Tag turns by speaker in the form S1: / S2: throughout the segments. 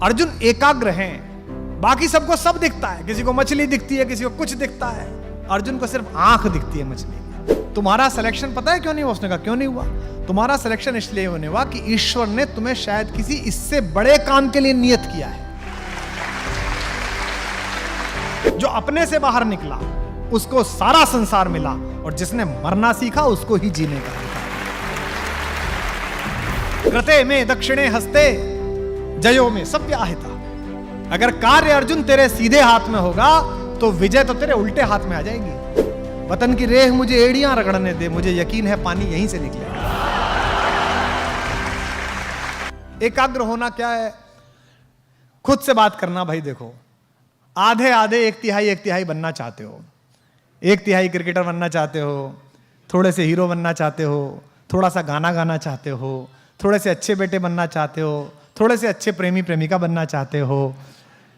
S1: अर्जुन एकाग्र हैं, बाकी सबको सब दिखता है, किसी को मछली दिखती है, किसी को कुछ दिखता है, अर्जुन को सिर्फ आंख दिखती है मछली की। तुम्हारा सिलेक्शन पता है क्यों नहीं हुआ? उसने कहा क्यों नहीं हुआ? तुम्हारा सिलेक्शन इसलिए होने हुआ कि ईश्वर ने तुम्हें शायद किसी इससे बड़े काम के लिए नियत किया है। जो अपने से बाहर निकला उसको सारा संसार मिला, और जिसने मरना सीखा उसको ही जीने का अधिकार। कृते में दक्षिणे हस्ते जयो में सव्याहिता। अगर कार्य अर्जुन तेरे सीधे हाथ में होगा तो विजय तो तेरे उल्टे हाथ में आ जाएगी। वतन की रेख मुझे एड़ियां रगड़ने दे, मुझे यकीन है पानी यहीं से निकलेगा। एकाग्र होना क्या है? खुद से बात करना। भाई देखो, आधे आधे एक तिहाई बनना चाहते हो, एक तिहाई क्रिकेटर बनना चाहते हो, थोड़े से हीरो बनना चाहते हो, थोड़ा सा गाना गाना चाहते हो, थोड़े से अच्छे बेटे बनना चाहते हो, थोड़े से अच्छे प्रेमी प्रेमिका बनना चाहते हो,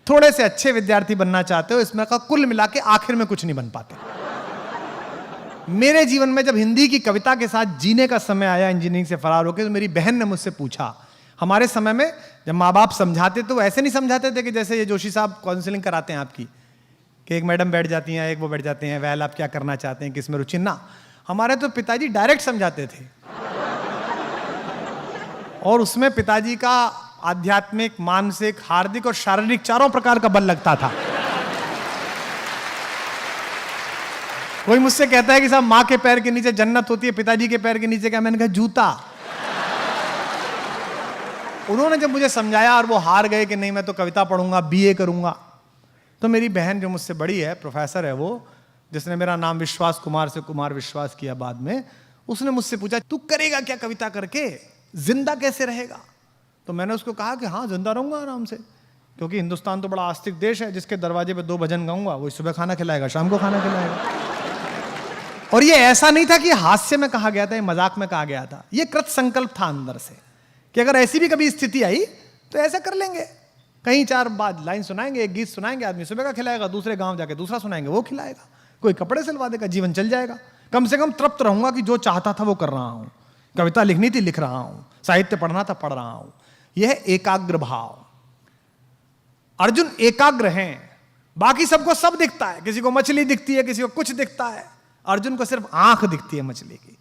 S1: थोड़े से अच्छे विद्यार्थी बनना चाहते हो। इसमें का कुल मिला के आखिर में कुछ नहीं बन पाते। मेरे जीवन में जब हिंदी की कविता के साथ जीने का समय आया इंजीनियरिंग से फरार होकर, तो मेरी बहन ने मुझसे पूछा, हमारे समय में जब माँ बाप समझाते तो ऐसे नहीं समझाते थे कि जैसे ये जोशी साहब काउंसलिंग कराते हैं आपकी, कि एक मैडम बैठ जाती हैं, एक वो बैठ जाते हैं, वह आप क्या करना चाहते हैं, किस में रुचि। ना, हमारे तो पिताजी डायरेक्ट समझाते थे, और उसमें पिताजी का आध्यात्मिक, मानसिक, हार्दिक और शारीरिक चारों प्रकार का बल लगता था। कोई मुझसे कहता है कि साहब माँ के पैर के नीचे जन्नत होती है, पिताजी के पैर के नीचे क्या? मैंने कहा जूता। उन्होंने जब मुझे समझाया और वो हार गए कि नहीं मैं तो कविता पढ़ूंगा, बीए करूंगा, तो मेरी बहन जो मुझसे बड़ी है, प्रोफेसर है वो, जिसने मेरा नाम विश्वास कुमार से कुमार विश्वास किया बाद में, उसने मुझसे पूछा तू करेगा क्या कविता करके, जिंदा कैसे रहेगा? तो मैंने उसको कहा कि हाँ जिंदा रहूंगा आराम से, क्योंकि हिंदुस्तान तो बड़ा आस्तिक देश है, जिसके दरवाजे पे 2 भजन गाऊंगा वही सुबह खाना खिलाएगा, शाम को खाना खिलाएगा। और ये ऐसा नहीं था कि हास्य में कहा गया था, ये मजाक में कहा गया था, ये कृत संकल्प था अंदर से कि अगर ऐसी भी कभी स्थिति आई तो ऐसा कर लेंगे। कहीं 4 बाद लाइन सुनाएंगे, एक गीत सुनाएंगे, आदमी सुबह का खिलाएगा, दूसरे गांव जाके दूसरा सुनाएंगे, वो खिलाएगा, कोई कपड़े सिलवा देगा, जीवन चल जाएगा। कम से कम तृप्त रहूंगा कि जो चाहता था वो कर रहा हूं, कविता लिखनी थी लिख रहा हूं, साहित्य पढ़ना था पढ़ रहा हूं। यह है एकाग्र भाव। अर्जुन एकाग्र हैं, बाकी सबको सब दिखता है, किसी को मछली दिखती है, किसी को कुछ दिखता है, अर्जुन को सिर्फ आंख दिखती है मछली की।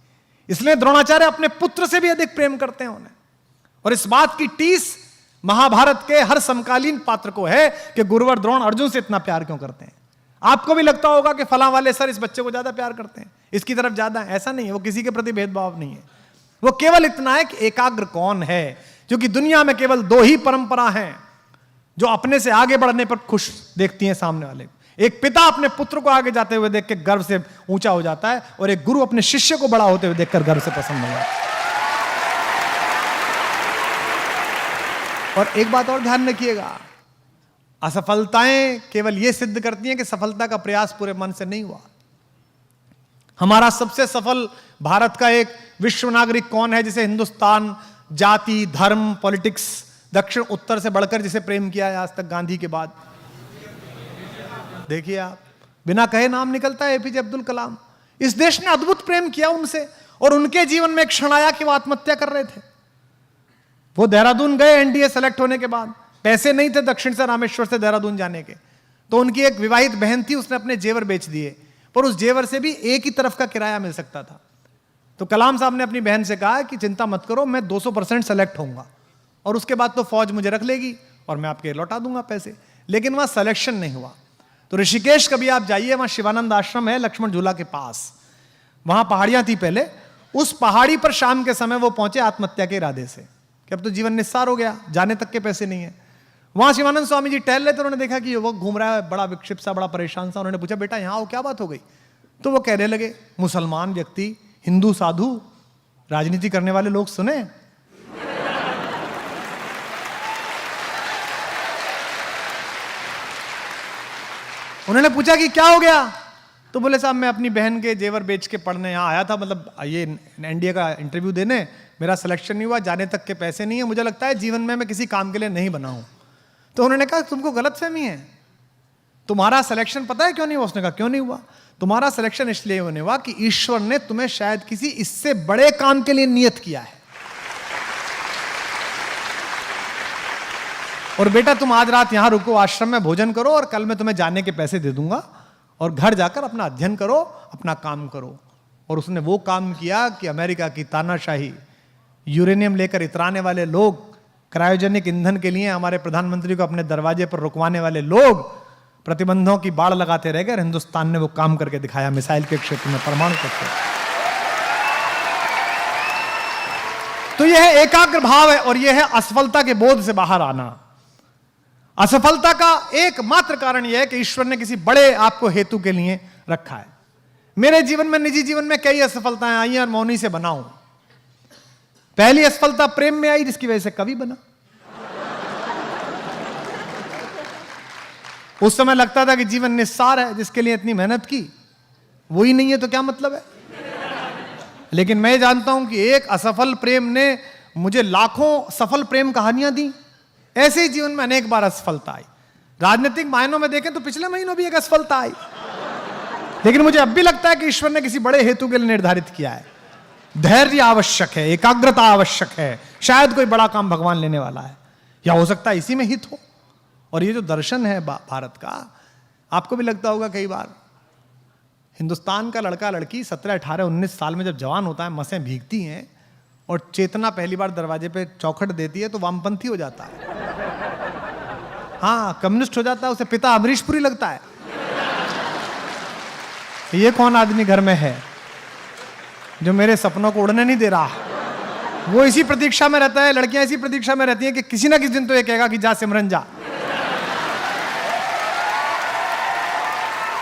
S1: इसलिए द्रोणाचार्य अपने पुत्र से भी अधिक प्रेम करते हैं उन्हें, और इस बात की टीस महाभारत के हर समकालीन पात्र को है कि गुरुवर द्रोण अर्जुन से इतना प्यार क्यों करते हैं। आपको भी लगता होगा कि फलां वाले सर इस बच्चे को ज्यादा प्यार करते हैं, इसकी तरफ ज्यादा है, ऐसा नहीं है। वो किसी के प्रति भेदभाव नहीं है, वो केवल इतना है कि एकाग्र कौन है, क्योंकि दुनिया में केवल 2 ही परंपरा हैं जो अपने से आगे बढ़ने पर खुश देखती हैं सामने वाले को। एक पिता अपने पुत्र को आगे जाते हुए देख के गर्व से ऊंचा हो जाता है, और एक गुरु अपने शिष्य को बड़ा होते हुए देखकर गर्व से प्रसन्न हो जाता है। और एक बात और ध्यान रखिएगा, असफलताएं केवल यह सिद्ध करती हैं कि सफलता का प्रयास पूरे मन से नहीं हुआ। हमारा सबसे सफल भारत का एक विश्व नागरिक कौन है जिसे हिंदुस्तान जाति, धर्म, पॉलिटिक्स, दक्षिण उत्तर से बढ़कर जिसे प्रेम किया है आज तक गांधी के बाद? देखिए आप, बिना कहे नाम निकलता है एपीजे अब्दुल कलाम। इस देश ने अद्भुत प्रेम किया उनसे, और उनके जीवन में एक क्षण आया कि वो आत्महत्या कर रहे थे। वो देहरादून गए एनडीए सेलेक्ट होने के बाद, पैसे नहीं थे दक्षिण से, रामेश्वर से देहरादून जाने के, तो उनकी एक विवाहित बहन थी, उसने अपने जेवर बेच दिए, पर उस जेवर से भी एक ही तरफ का किराया मिल सकता था। तो कलाम साहब ने अपनी बहन से कहा कि चिंता मत करो, मैं 200% सेलेक्ट होऊंगा, और उसके बाद तो फौज मुझे रख लेगी और मैं आपके लौटा दूंगा पैसे। लेकिन वहां सिलेक्शन नहीं हुआ। तो ऋषिकेश कभी आप जाइए, वहां शिवानंद आश्रम है लक्ष्मण झूला के पास, वहां पहाड़ियां थी पहले, उस पहाड़ी पर शाम के समय वो पहुंचे आत्महत्या के इरादे से कि अब तो जीवन निस्सार हो गया, जाने तक के पैसे नहीं है। वहां शिवानंद स्वामी जी टहल रहे थे, उन्होंने देखा कि युवक घूम रहा है, बड़ा विक्षिप्त सा, बड़ा परेशान सा। उन्होंने पूछा बेटा यहाँ आओ, क्या बात हो गई? तो वो कहने लगे, मुसलमान व्यक्ति, हिंदू साधु, राजनीति करने वाले लोग सुने। उन्होंने पूछा कि क्या हो गया? तो बोले साहब मैं अपनी बहन के जेवर बेच के पढ़ने यहाँ आया था, मतलब ये एनडीए का इंटरव्यू देने, मेरा सिलेक्शन नहीं हुआ, जाने तक के पैसे नहीं है, मुझे लगता है जीवन में मैं किसी काम के लिए नहीं बना हूं। तो उन्होंने कहा तुमको गलतफहमी है, तुम्हारा सिलेक्शन पता है क्यों नहीं हुआ? उसने कहा क्यों नहीं हुआ? तुम्हारा सिलेक्शन इसलिए होने हुआ कि ईश्वर ने तुम्हें शायद किसी इससे बड़े काम के लिए नियत किया है। और बेटा तुम आज रात यहां रुको, आश्रम में भोजन करो, और कल मैं तुम्हें जाने के पैसे दे दूंगा, और घर जाकर अपना अध्ययन करो, अपना काम करो। और उसने वो काम किया कि अमेरिका की तानाशाही, यूरेनियम लेकर इतराने वाले लोग, क्रायोजेनिक ईंधन के लिए हमारे प्रधानमंत्री को अपने दरवाजे पर रुकवाने वाले लोग प्रतिबंधों की बाड़ लगाते रह गए, और हिंदुस्तान ने वो काम करके दिखाया मिसाइल के क्षेत्र में, परमाणु क्षेत्र। तो यह एकाग्र भाव है, और यह है असफलता के बोध से बाहर आना। असफलता का एकमात्र कारण यह है कि ईश्वर ने किसी बड़े आपको हेतु के लिए रखा है। मेरे जीवन में, निजी जीवन में कई असफलताएं आई हैं, और मैं उन्हीं से बना हूं। पहली असफलता प्रेम में आई, जिसकी वजह से कवि बना। उस समय लगता था कि जीवन निस्सार है, जिसके लिए इतनी मेहनत की वो ही नहीं है तो क्या मतलब है। लेकिन मैं जानता हूं कि एक असफल प्रेम ने मुझे लाखों सफल प्रेम कहानियां दी। ऐसे ही जीवन में अनेक बार असफलता आई। राजनीतिक मायनों में देखें तो पिछले महीनों भी एक असफलता आई, लेकिन मुझे अब भी लगता है कि ईश्वर ने किसी बड़े हेतु के लिए निर्धारित किया है। धैर्य आवश्यक है, एकाग्रता आवश्यक है, शायद कोई बड़ा काम भगवान लेने वाला है, या हो सकता है इसी में हित हो। और ये जो दर्शन है भारत का, आपको भी लगता होगा कई बार, हिंदुस्तान का लड़का लड़की 17, 18, 19 साल में जब जवान होता है, मसें भीगती हैं, और चेतना पहली बार दरवाजे पे चौखट देती है तो वामपंथी हो जाता है, हाँ कम्युनिस्ट हो जाता है, उसे पिता अमरीश पुरी लगता है। ये कौन आदमी घर में है जो मेरे सपनों को उड़ने नहीं दे रहा। वो इसी प्रतीक्षा में रहता है, लड़कियां इसी प्रतीक्षा में रहती हैं कि किसी ना किसी दिन तो ये कहेगा कि जा सिमरन जा।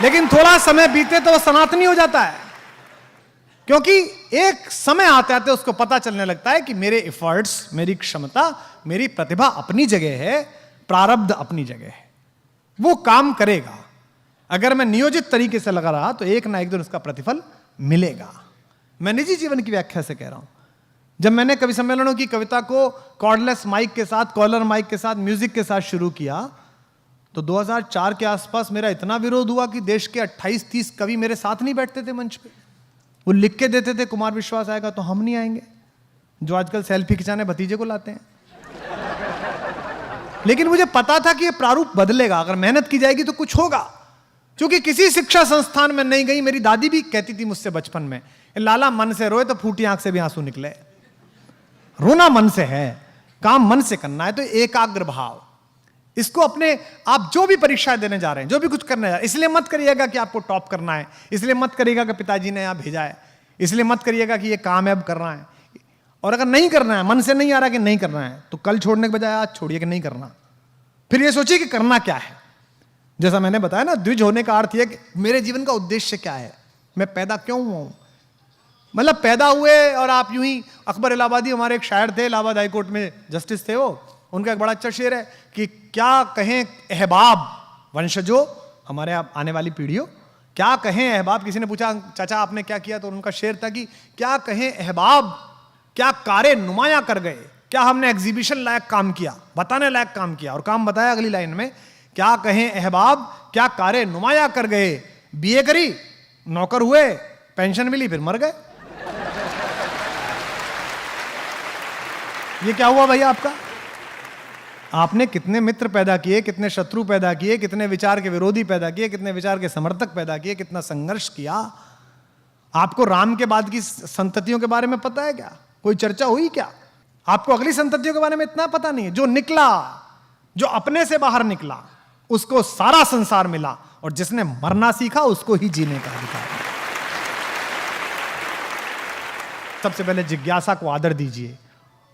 S1: लेकिन थोड़ा समय बीते तो वो सनातनी हो जाता है, क्योंकि एक समय आते आते उसको पता चलने लगता है कि मेरे एफर्ट्स, मेरी क्षमता, मेरी प्रतिभा अपनी जगह है, प्रारब्ध अपनी जगह है, वो काम करेगा। अगर मैं नियोजित तरीके से लगा रहा तो एक ना एक दिन उसका प्रतिफल मिलेगा। मैं निजी जीवन की व्याख्या से कह रहा हूं। जब मैंने कवि सम्मेलनों की कविता को कॉर्डलेस माइक के साथ, कॉलर माइक के साथ, म्यूजिक के साथ शुरू किया तो 2004 के आसपास मेरा इतना विरोध हुआ कि देश के 28-30 कवि मेरे साथ नहीं बैठते थे मंच पे। वो लिख के देते थे कुमार विश्वास आएगा तो हम नहीं आएंगे, जो आजकल सेल्फी खिंचाने भतीजे को लाते हैं। लेकिन मुझे पता था कि ये प्रारूप बदलेगा, अगर मेहनत की जाएगी तो कुछ होगा। क्योंकि किसी शिक्षा संस्थान में नहीं गई, मेरी दादी भी कहती थी मुझसे बचपन में, लाला मन से रोए तो फूटी आंख से भी आंसू निकले। रोना मन से है, काम मन से करना है। तो एकाग्र भाव, इसको अपने, आप जो भी परीक्षाएं देने जा रहे हैं, जो भी कुछ करने जा रहे हैं, इसलिए मत करिएगा कि आपको टॉप करना है, इसलिए मत करिएगा कि पिताजी ने यहां भेजा है, इसलिए मत करिएगा कि ये कामयाब करना है। और अगर नहीं करना है, मन से नहीं आ रहा कि नहीं करना है, तो कल छोड़ने के बजाय आज छोड़िए कि नहीं करना। फिर ये सोचिए कि करना क्या है। जैसा मैंने बताया ना, द्विज होने का अर्थ यह कि मेरे जीवन का उद्देश्य क्या है, मैं पैदा क्यों हुआ हूं। मतलब पैदा हुए और आप यूं ही, अकबर इलाहाबादी हमारे एक शायर थे, इलाहाबाद हाई कोर्ट में जस्टिस थे वो, उनका एक बड़ा अच्छा शेर है कि क्या कहें अहबाब वंशजों, हमारे आने वाली पीढ़ियों, क्या कहें अहबाब। किसी ने पूछा चाचा आपने क्या किया, तो उनका शेर था कि क्या कहें अहबाब, क्या कारे नुमाया कर गए, क्या हमने एग्जीबिशन लायक काम किया, बताने लायक काम किया। और काम बताया अगली लाइन में, क्या कहें अहबाब, क्या कारे नुमाया कर गए, बीए करी, नौकर हुए, पेंशन मिली, फिर मर गए। ये क्या हुआ भाई आपका? आपने कितने मित्र पैदा किए, कितने शत्रु पैदा किए, कितने विचार के विरोधी पैदा किए, कितने विचार के समर्थक पैदा किए, कितना संघर्ष किया। आपको राम के बाद की संततियों के बारे में पता है क्या? कोई चर्चा हुई क्या? आपको अगली संततियों के बारे में इतना पता नहीं है। जो निकला, जो अपने से बाहर निकला, उसको सारा संसार मिला, और जिसने मरना सीखा उसको ही जीने का अधिकार है। सबसे पहले जिज्ञासा को आदर दीजिए।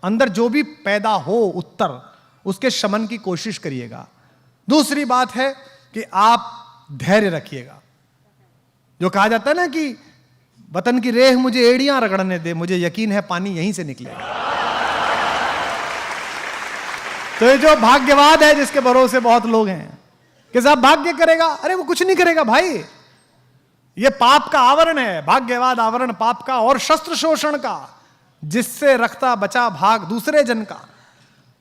S1: अंदर जो भी पैदा हो उत्तर, उसके शमन की कोशिश करिएगा। दूसरी बात है कि आप धैर्य रखिएगा। जो कहा जाता है ना कि वतन की रेह मुझे एड़ियां रगड़ने दे, मुझे यकीन है पानी यहीं से निकलेगा। तो ये जो भाग्यवाद है जिसके भरोसे बहुत लोग हैं कि साहब भाग्य करेगा, अरे वो कुछ नहीं करेगा भाई। ये पाप का आवरण है, भाग्यवाद आवरण पाप का और शस्त्र शोषण का, जिससे रखता बचा भाग दूसरे जन का।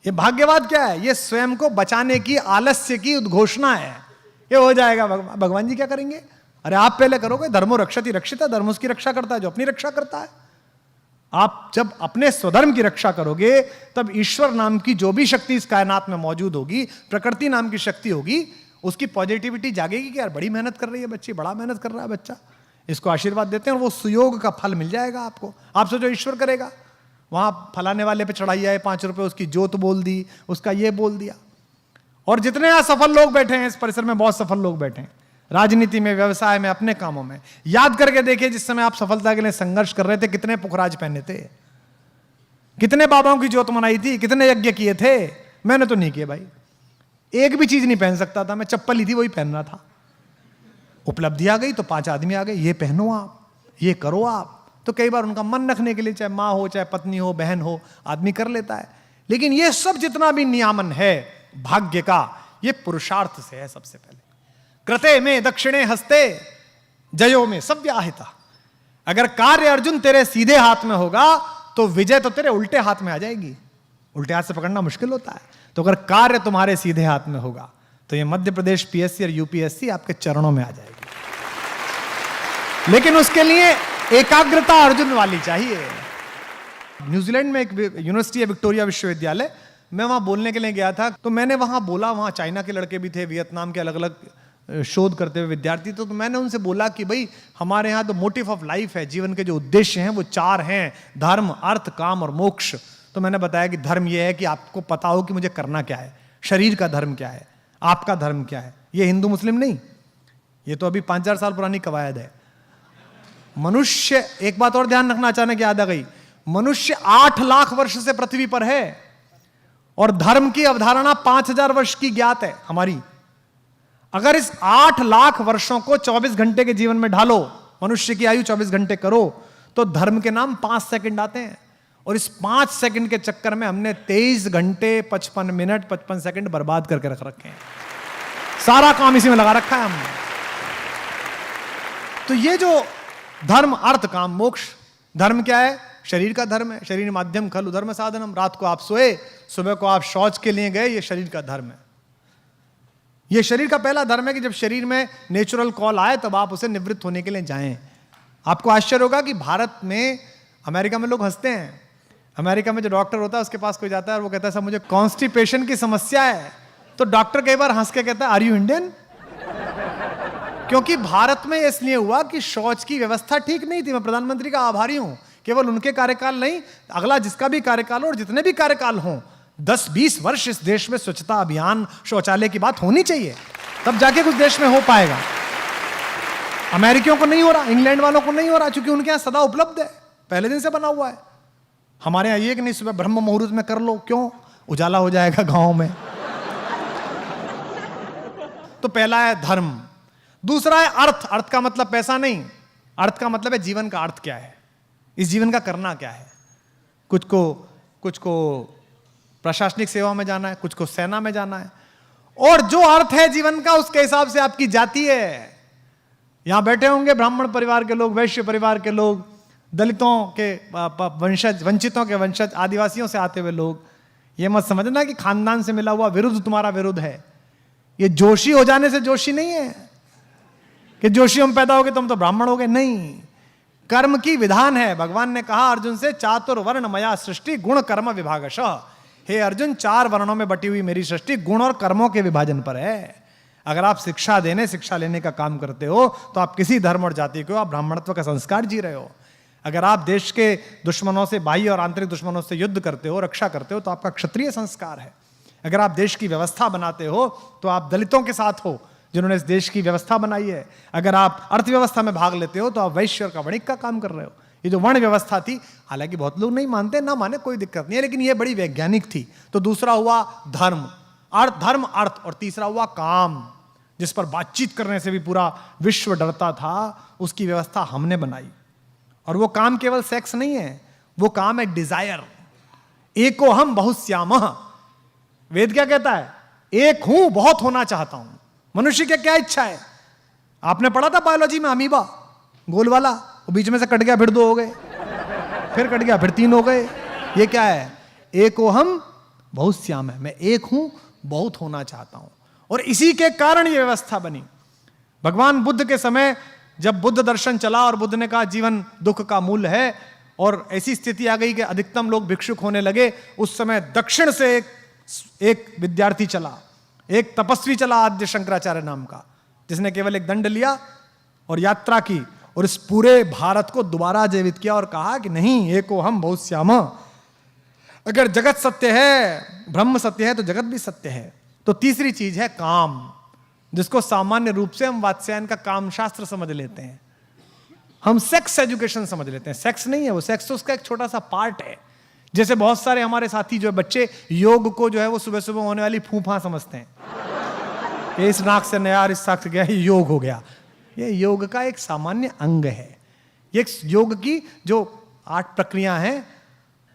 S1: ये भाग्यवाद क्या है? ये स्वयं को बचाने की, आलस्य की उद्घोषणा है। ये हो जाएगा, भगवान जी क्या करेंगे? अरे आप पहले करोगे। धर्मो रक्षति रक्षिता, धर्म उसकी रक्षा करता है जो अपनी रक्षा करता है। आप जब अपने स्वधर्म की रक्षा करोगे तब ईश्वर नाम की जो भी शक्ति इस कायनात में मौजूद होगी, प्रकृति नाम की शक्ति होगी, उसकी पॉजिटिविटी जागेगी कि यार बड़ी मेहनत कर रही है बच्ची, बड़ा मेहनत कर रहा है बच्चा, इसको आशीर्वाद देते हैं और वो सुयोग का फल मिल जाएगा आपको। आपसे जो ईश्वर करेगा, वहां फलाने वाले पे चढ़ाई आए 5 रुपए, उसकी जोत बोल दी, उसका ये बोल दिया। और जितने असफल लोग बैठे हैं इस परिसर में, बहुत सफल लोग बैठे हैं राजनीति में, व्यवसाय में, अपने कामों में। याद करके देखिए जिस समय आप सफलता के लिए संघर्ष कर रहे थे कितने पुखराज पहने थे, कितने बाबाओं की जोत मनाई थी, कितने यज्ञ किए थे। मैंने तो नहीं किए भाई, एक भी चीज नहीं पहन सकता था मैं, चप्पल ही थी वही पहनना था। उपलब्धि आ गई तो 5 आदमी आ गए, ये पहनो आप, ये करो आप। तो कई बार उनका मन रखने के लिए, चाहे माँ हो, चाहे पत्नी हो, बहन हो, आदमी कर लेता है। लेकिन ये सब जितना भी नियामन है भाग्य का, ये पुरुषार्थ से है। सबसे पहले कृते में दक्षिणे हस्ते जयो में सव्याहिता। अगर कार्य अर्जुन तेरे सीधे हाथ में होगा तो विजय तो तेरे उल्टे हाथ में आ जाएगी। उल्टे हाथ से पकड़ना मुश्किल होता है। तो अगर कार्य तुम्हारे सीधे हाथ में होगा तो ये मध्य प्रदेश पीएससी और यूपीएससी आपके चरणों में आ जाएगी। लेकिन उसके लिए एकाग्रता अर्जुन वाली चाहिए। न्यूजीलैंड में एक यूनिवर्सिटी है, विक्टोरिया विश्वविद्यालय, मैं वहां बोलने के लिए गया था। तो मैंने वहां बोला, वहां चाइना के लड़के भी थे, वियतनाम के अलग अलग शोध करते हुए विद्यार्थी। तो मैंने उनसे बोला कि भाई हमारे यहाँ तो मोटिव ऑफ लाइफ है, जीवन के जो उद्देश्य हैं वो 4 हैं, धर्म, अर्थ, काम और मोक्ष। तो मैंने बताया कि धर्म ये है कि आपको पता हो कि मुझे करना क्या है, शरीर का धर्म क्या है, आपका धर्म क्या है। ये हिंदू मुस्लिम नहीं, ये तो अभी 5,000 साल पुरानी कवायद है। मनुष्य, एक बात और ध्यान रखना, अचानक याद आ गई, मनुष्य 8 लाख वर्ष से पृथ्वी पर है और धर्म की अवधारणा 5,000 वर्ष की ज्ञात है हमारी। अगर इस 8 लाख वर्षों को 24 घंटे के जीवन में ढालो, मनुष्य की आयु 24 घंटे करो, तो धर्म के नाम 5 सेकंड आते हैं। और इस 5 सेकंड के चक्कर में हमने 23 घंटे 55 मिनट 55 सेकंड बर्बाद करके रख रखे हैं। सारा काम इसी में लगा रखा है हमने। तो ये जो धर्म, अर्थ, काम, मोक्ष, धर्म क्या है? शरीर का धर्म है। शरीर माध्यम खलु धर्म साधनम। रात को आप सोए, सुबह को आप शौच के लिए गए, ये शरीर का धर्म है। ये शरीर का पहला धर्म है कि जब शरीर में नेचुरल कॉल आए तब आप उसे निवृत्त होने के लिए जाएं। आपको आश्चर्य होगा कि भारत में, अमेरिका में लोग हंसते हैं। अमेरिका में जो डॉक्टर होता है उसके पास कोई जाता है और वो कहता है साहब मुझे कॉन्स्टिपेशन की समस्या है, तो डॉक्टर कई बार हंस के कहता है आर यू इंडियन? क्योंकि भारत में इसलिए हुआ कि शौच की व्यवस्था ठीक नहीं थी। मैं प्रधानमंत्री का आभारी हूं, केवल उनके कार्यकाल नहीं, अगला जिसका भी कार्यकाल हो और जितने भी कार्यकाल हों, 10-20 वर्ष इस देश में स्वच्छता अभियान, शौचालय की बात होनी चाहिए, तब जाके कुछ देश में हो पाएगा। अमेरिकियों को नहीं हो रहा, इंग्लैंड वालों को नहीं हो रहा, क्योंकि उनके यहां सदा उपलब्ध है, पहले दिन से बना हुआ है। हमारे यहां ये कि नहीं, सुबह ब्रह्म मुहूर्त में कर लो, क्यों? उजाला हो जाएगा गांव में। तो पहला है धर्म। दूसरा है अर्थ। अर्थ का मतलब पैसा नहीं, अर्थ का मतलब है जीवन का अर्थ क्या है, इस जीवन का करना क्या है। कुछ को प्रशासनिक सेवा में जाना है, कुछ को सेना में जाना है, और जो अर्थ है जीवन का उसके हिसाब से आपकी जाति है। यहां बैठे होंगे ब्राह्मण परिवार के लोग, वैश्य परिवार के लोग, दलितों के वंशज, वंचितों के वंशज, आदिवासियों से आते हुए लोग। यह मत समझना कि खानदान से मिला हुआ विरुद्ध तुम्हारा विरुद्ध है। यह जोशी हो जाने से जोशी नहीं है कि जोशी हम पैदा हो गए तो हम तो ब्राह्मण हो गए, नहीं। कर्म की विधान है। भगवान ने कहा अर्जुन से, चातुर्वर्ण मया सृष्टि गुण कर्म विभागशः। हे अर्जुन, 4 वर्णों में बटी हुई मेरी सृष्टि गुण और कर्मों के विभाजन पर है। अगर आप शिक्षा लेने का काम करते हो तो आप किसी धर्म और जाति को, आप ब्राह्मणत्व का संस्कार जी रहे हो। अगर आप देश के दुश्मनों से, बाह्य और आंतरिक दुश्मनों से युद्ध करते हो, रक्षा करते हो, तो आपका क्षत्रिय संस्कार है। अगर आप देश की व्यवस्था बनाते हो तो आप दलितों के साथ हो जिन्होंने इस देश की व्यवस्था बनाई है। अगर आप अर्थव्यवस्था में भाग लेते हो तो आप वैश्य और कवणिक का काम कर रहे हो। ये जो वर्ण व्यवस्था थी, हालांकि बहुत लोग नहीं मानते, ना माने कोई दिक्कत नहीं है, लेकिन ये बड़ी वैज्ञानिक थी। तो दूसरा हुआ धर्म, अर्थ, और तीसरा हुआ काम, जिस पर बातचीत करने से भी पूरा विश्व डरता था, उसकी व्यवस्था हमने बनाई। और वो काम केवल सेक्स नहीं है, वो काम है डिजायर। एको हम बहुश्यामः। वेद क्या कहता है? एक हूं, बहुत होना चाहता हूं। मनुष्य की क्या इच्छा है? आपने पढ़ा था बायोलॉजी में, अमीबा गोल वाला, वो बीच में से कट गया, फिर 2 हो गए, फिर कट गया, फिर 3 हो गए। ये क्या है? एको हम बहुश्याम है, मैं एक हूं, बहुत होना चाहता हूं। और इसी के कारण यह व्यवस्था बनी। भगवान बुद्ध के समय जब बुद्ध दर्शन चला और बुद्ध ने कहा जीवन दुख का मूल है, और ऐसी स्थिति आ गई कि अधिकतम लोग भिक्षुक होने लगे। उस समय दक्षिण से एक विद्यार्थी चला, एक तपस्वी चला आद्य शंकराचार्य नाम का, जिसने केवल एक दंड लिया और यात्रा की और इस पूरे भारत को दोबारा जीवित किया और कहा कि नहीं, एको हम बहुत श्याम, अगर जगत सत्य है, ब्रह्म सत्य है, तो जगत भी सत्य है। तो तीसरी चीज है काम, जिसको सामान्य रूप से हम वात्स्यायन का काम शास्त्र समझ लेते हैं, हम सेक्स एजुकेशन समझ लेते हैं। सेक्स नहीं है वो, सेक्स तो उसका एक छोटा सा पार्ट है। जैसे बहुत सारे हमारे साथी जो है बच्चे योग को जो है वो सुबह सुबह होने वाली फूफा समझते हैं कि इस नाक से नया, इस नाक से गया, योग हो गया। ये योग का एक सामान्य अंग है। ये योग की जो 8 प्रक्रिया हैं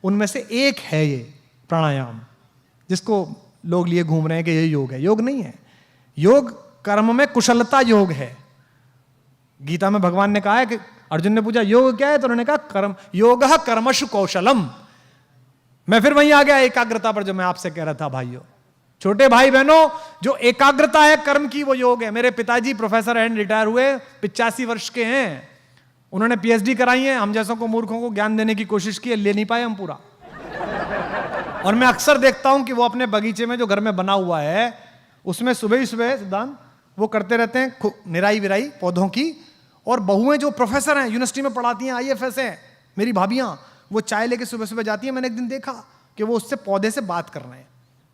S1: उनमें से एक है ये प्राणायाम, जिसको लोग लिए घूम रहे हैं कि ये योग है। योग नहीं है, योग कर्म में कुशलता योग है। गीता में भगवान ने कहा है कि अर्जुन ने पूछा योग क्या है, तो उन्होंने कहा कर्म, योगः कर्मसु कौशलम। मैं फिर वहीं आ गया एकाग्रता पर, जो मैं आपसे कह रहा था भाइयों, छोटे भाई बहनों, जो एकाग्रता है कर्म की वो योग है। मेरे पिताजी प्रोफेसर हैं, रिटायर हुए, 85 वर्ष के हैं, उन्होंने पीएचडी कराई है। हम जैसों को मूर्खों को ज्ञान देने की कोशिश की है, ले नहीं पाए हम पूरा। और मैं अक्सर देखता हूं कि वो अपने बगीचे में जो घर में बना हुआ है उसमें सुबह ही सुबह सिद्धांत वो करते रहते हैं निराई विराई पौधों की। और बहुएं जो प्रोफेसर हैं, यूनिवर्सिटी में पढ़ाती हैं, आईएफएस हैं, मेरी भाभियां, वो चाय लेके सुबह सुबह जाती है। मैंने एक दिन देखा कि वो उससे पौधे से बात कर रहे हैं।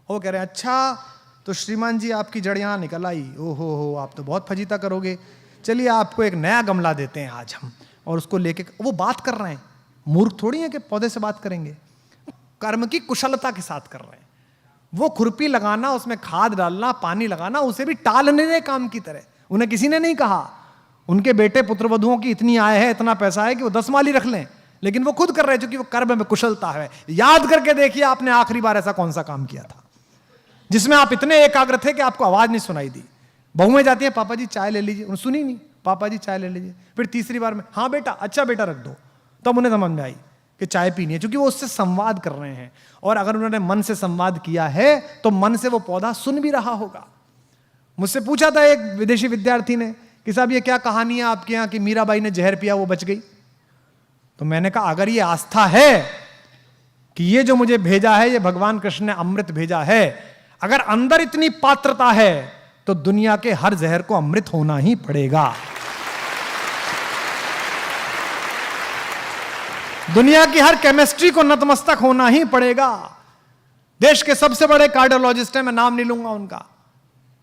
S1: वो कह रहे हैं अच्छा तो श्रीमान जी आपकी जड़ यहाँ निकल आई, ओहो हो आप तो बहुत फजीता करोगे, चलिए आपको एक नया गमला देते हैं आज हम। और उसको लेके वो बात कर रहे हैं, मूर्ख थोड़ी है कि पौधे से बात करेंगे, कर्म की कुशलता के साथ कर रहे हैं। वो खुरपी लगाना, उसमें खाद डालना, पानी लगाना, उसे भी टालने दे काम की तरह। उन्हें किसी ने नहीं कहा, उनके बेटे पुत्रवधुओं की इतनी आय है, इतना पैसा है कि वो 10 माली रख लें, लेकिन वो खुद कर रहे हैं क्योंकि वो कर्म में कुशलता है। याद करके देखिए आपने आखिरी बार ऐसा कौन सा काम किया था जिसमें आप इतने एकाग्र थे कि आपको आवाज नहीं सुनाई दी। बहुएं जाती हैं, पापा जी चाय ले लीजिए, उन्होंने सुनी नहीं, पापा जी चाय ले लीजिए। फिर तीसरी बार में हाँ बेटा, अच्छा बेटा रख दो, तब उन्हें समझ में आई कि चाय पीनी है, क्योंकि वो उससे संवाद कर रहे हैं। और अगर उन्होंने मन से संवाद किया है तो मन से वो पौधा सुन भी रहा होगा। मुझसे पूछा था एक विदेशी विद्यार्थी ने कि साहब ये क्या कहानी है आपके यहाँ कि मीराबाई ने जहर पिया वो बच गई। तो मैंने कहा अगर ये आस्था है कि ये जो मुझे भेजा है ये भगवान कृष्ण ने अमृत भेजा है, अगर अंदर इतनी पात्रता है तो दुनिया के हर जहर को अमृत होना ही पड़ेगा। दुनिया की हर केमिस्ट्री को नतमस्तक होना ही पड़ेगा। देश के सबसे बड़े कार्डियोलॉजिस्ट हैं, मैं नाम नहीं लूंगा उनका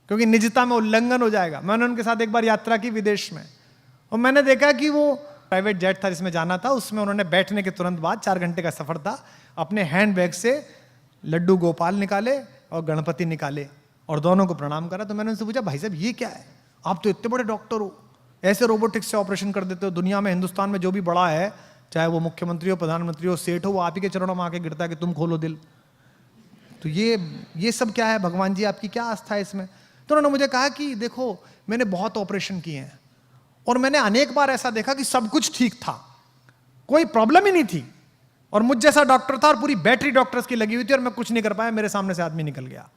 S1: क्योंकि निजता में उल्लंघन हो जाएगा। मैंने उनके साथ एक बार यात्रा की विदेश में, और मैंने देखा कि वो प्राइवेट जेट था जिसमें जाना था, उसमें उन्होंने बैठने के तुरंत बाद 4 घंटे का सफर था, अपने हैंड बैग से लड्डू गोपाल निकाले और गणपति निकाले और दोनों को प्रणाम करा। तो मैंने उनसे पूछा भाई साहब ये क्या है, आप तो इतने बड़े डॉक्टर हो, ऐसे रोबोटिक्स से ऑपरेशन कर देते हो। दुनिया में हिंदुस्तान में जो भी बड़ा है, चाहे वो मुख्यमंत्री हो, प्रधानमंत्री हो, सेठ हो, वो आप ही के चरणों में आके गिरता है कि तुम खोलो दिल। तो ये सब क्या है भगवान जी, आपकी क्या आस्था है इसमें? तो उन्होंने मुझे कहा कि देखो मैंने बहुत ऑपरेशन किए हैं और मैंने अनेक बार ऐसा देखा कि सब कुछ ठीक था, कोई प्रॉब्लम ही नहीं थी, और मुझ जैसा डॉक्टर था और पूरी बैटरी डॉक्टर्स की लगी हुई थी और मैं कुछ नहीं कर पाया, मेरे सामने से आदमी निकल गया।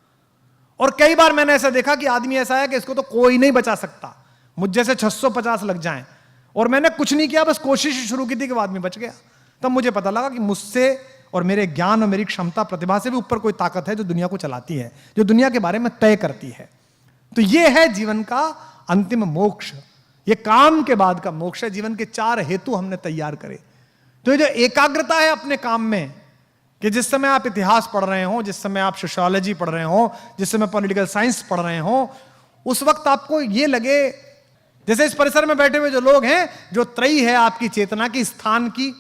S1: और कई बार मैंने ऐसा देखा कि आदमी ऐसा है कि इसको तो कोई नहीं बचा सकता, मुझ जैसे 650 लग जाएं, और मैंने कुछ नहीं किया, बस कोशिश शुरू की थी कि वो आदमी बच गया। तब मुझे पता लगा कि मुझसे और मेरे ज्ञान और मेरी क्षमता प्रतिभा से भी ऊपर कोई ताकत है जो दुनिया को चलाती है, जो दुनिया के बारे में तय करती है। तो ये है जीवन का अंतिम मोक्ष, ये काम के बाद का मोक्ष है। जीवन के 4 हेतु हमने तैयार करे। तो ये जो एकाग्रता है अपने काम में, कि जिस समय आप इतिहास पढ़ रहे हो, जिस समय आप सोशियोलॉजी पढ़ रहे हो, जिस समय पॉलिटिकल साइंस पढ़ रहे हो, उस वक्त आपको ये लगे जैसे इस परिसर में बैठे हुए जो लोग हैं, जो त्रयी है आपकी चेतना की, स्थान की,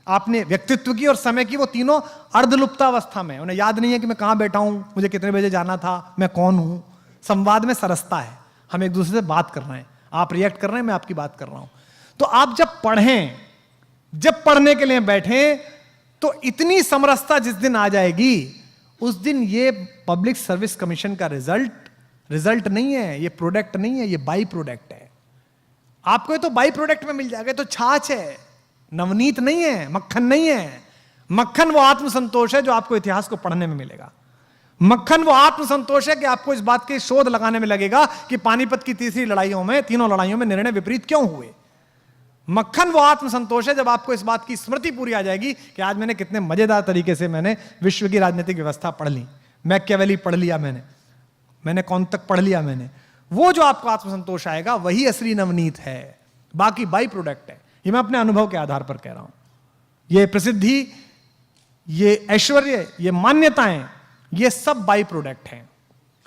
S1: आपने व्यक्तित्व की और समय की, वो तीनों अर्धलुप्तावस्था में, उन्हें याद नहीं है कि मैं कहां बैठा हूं, मुझे कितने बजे जाना था, मैं कौन हूं। संवाद में सरसता है, हम एक दूसरे से बात कर रहे हैं, आप रिएक्ट कर रहे हैं, मैं आपकी बात कर रहा हूं। तो आप जब पढ़ें, जब पढ़ने के लिए बैठें, तो इतनी समरसता जिस दिन आ जाएगी, उस दिन ये पब्लिक सर्विस कमीशन का रिजल्ट नहीं है, ये प्रोडक्ट नहीं है, ये बाई प्रोडक्ट है। आपको ये तो बाई प्रोडक्ट में मिल जाएगा, तो छाछ है, नवनीत नहीं है, मक्खन नहीं है। मक्खन वो आत्मसंतोष है जो आपको इतिहास को पढ़ने में मिलेगा। मक्खन वो आत्मसंतोष है कि आपको इस बात के शोध लगाने में लगेगा कि पानीपत की तीसरी लड़ाइयों में, तीनों लड़ाइयों में निर्णय विपरीत क्यों हुए। मक्खन वो आत्मसंतोष है जब आपको इस बात की स्मृति पूरी आ जाएगी कि आज मैंने कितने मजेदार तरीके से मैंने विश्व की राजनीतिक व्यवस्था पढ़ ली, मैकियावेली पढ़ लिया, मैंने कौन तक पढ़ लिया मैंने। वो जो आपको आत्मसंतोष आएगा वही असली नवनीत है, बाकी बाई प्रोडक्ट है। ये मैं अपने अनुभव के आधार पर कह रहा हूं। ये प्रसिद्धि, ये ऐश्वर्य, ये मान्यताएं, ये सब बाई प्रोडक्ट हैं।